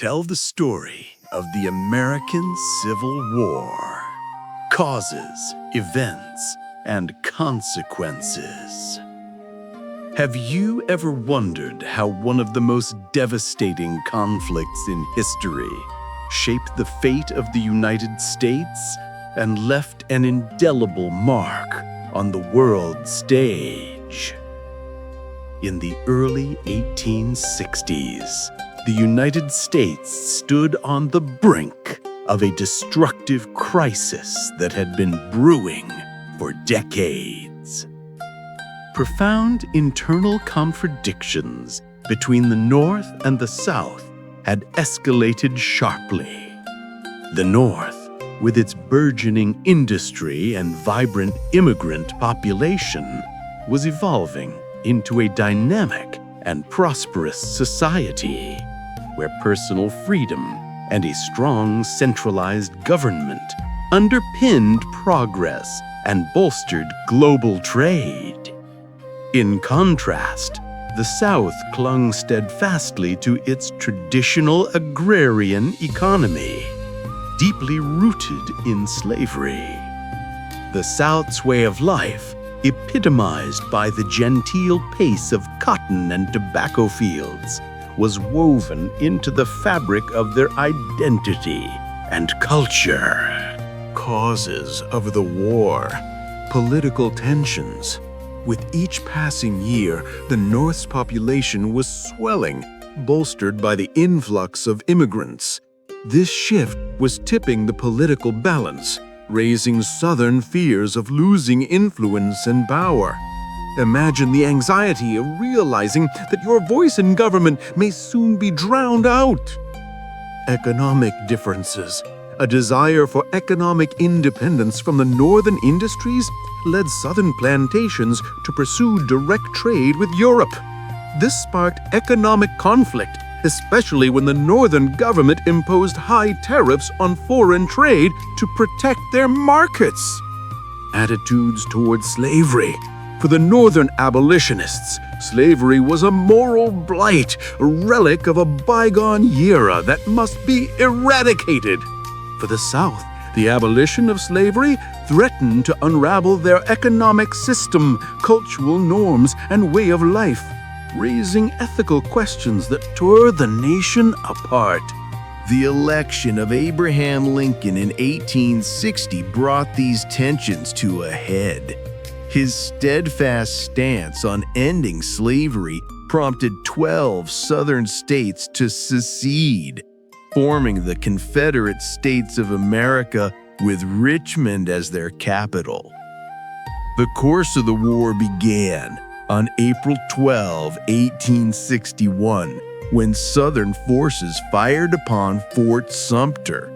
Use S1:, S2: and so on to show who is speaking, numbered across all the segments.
S1: tell the story of the American Civil War. Causes, events, and consequences. Have you ever wondered how one of the most devastating conflicts in history shaped the fate of the United States and left an indelible mark on the world stage? In the early 1860s, the United States stood on the brink of a destructive crisis that had been brewing for decades. Profound internal contradictions between the North and the South had escalated sharply. The North, with its burgeoning industry and vibrant immigrant population, was evolving into a dynamic and prosperous society where personal freedom and a strong centralized government underpinned progress and bolstered global trade. In contrast, the South clung steadfastly to its traditional agrarian economy, deeply rooted in slavery. The South's way of life, epitomized by the genteel pace of cotton and tobacco fields, was woven into the fabric of their identity and culture. Causes of the war, political tensions. With each passing year, the North's population was swelling, bolstered by the influx of immigrants. This shift was tipping the political balance, raising Southern fears of losing influence and power. Imagine the anxiety of realizing that your voice in government may soon be drowned out. Economic differences. A desire for economic independence from the northern industries led southern plantations to pursue direct trade with Europe. This sparked economic conflict, especially when the northern government imposed high tariffs on foreign trade to protect their markets. Attitudes towards slavery. For the northern abolitionists, slavery was a moral blight, a relic of a bygone era that must be eradicated. For the South, the abolition of slavery threatened to unravel their economic system, cultural norms, and way of life, raising ethical questions that tore the nation apart. The election of Abraham Lincoln in 1860 brought these tensions to a head. His steadfast stance on ending slavery prompted 12 Southern states to secede, forming the Confederate States of America with Richmond as their capital. The course of the war began on April 12, 1861, when Southern forces fired upon Fort Sumter.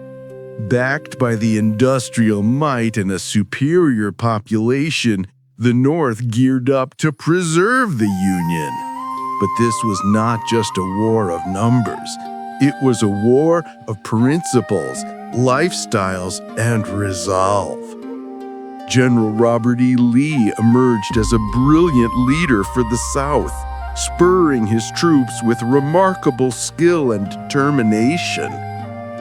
S1: Backed by the industrial might and a superior population, the North geared up to preserve the Union. But this was not just a war of numbers. It was a war of principles, lifestyles, and resolve. General Robert E. Lee emerged as a brilliant leader for the South, spurring his troops with remarkable skill and determination.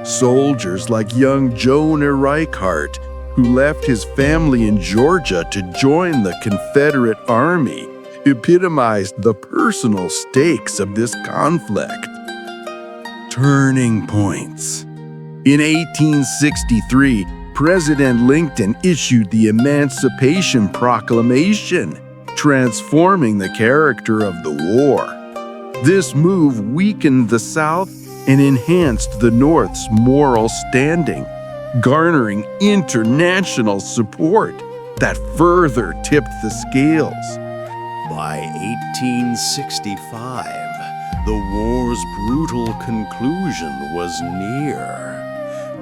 S1: Soldiers like young Joan Reichardt, who left his family in Georgia to join the Confederate Army, epitomized the personal stakes of this conflict. Turning points. In 1863, President Lincoln issued the Emancipation Proclamation, transforming the character of the war. This move weakened the South and enhanced the North's moral standing, garnering international support that further tipped the scales. By 1865, the war's brutal conclusion was near.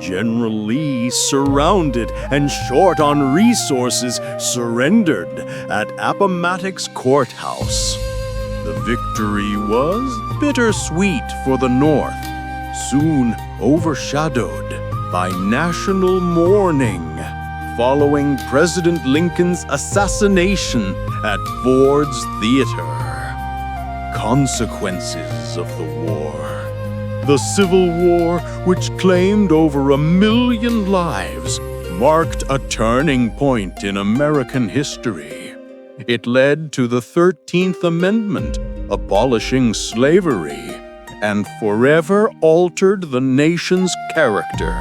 S1: General Lee, surrounded and short on resources, surrendered at Appomattox Courthouse. The victory was bittersweet for the North, soon overshadowed by national mourning following President Lincoln's assassination at Ford's Theater. Consequences of the war. The Civil War, which claimed over 1 million lives, marked a turning point in American history. It led to the 13th Amendment, abolishing slavery, and forever altered the nation's character.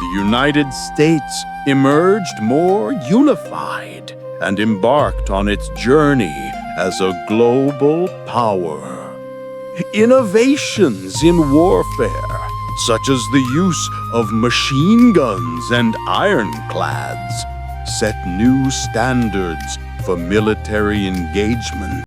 S1: The United States emerged more unified and embarked on its journey as a global power. Innovations in warfare, such as the use of machine guns and ironclads, set new standards for military engagement.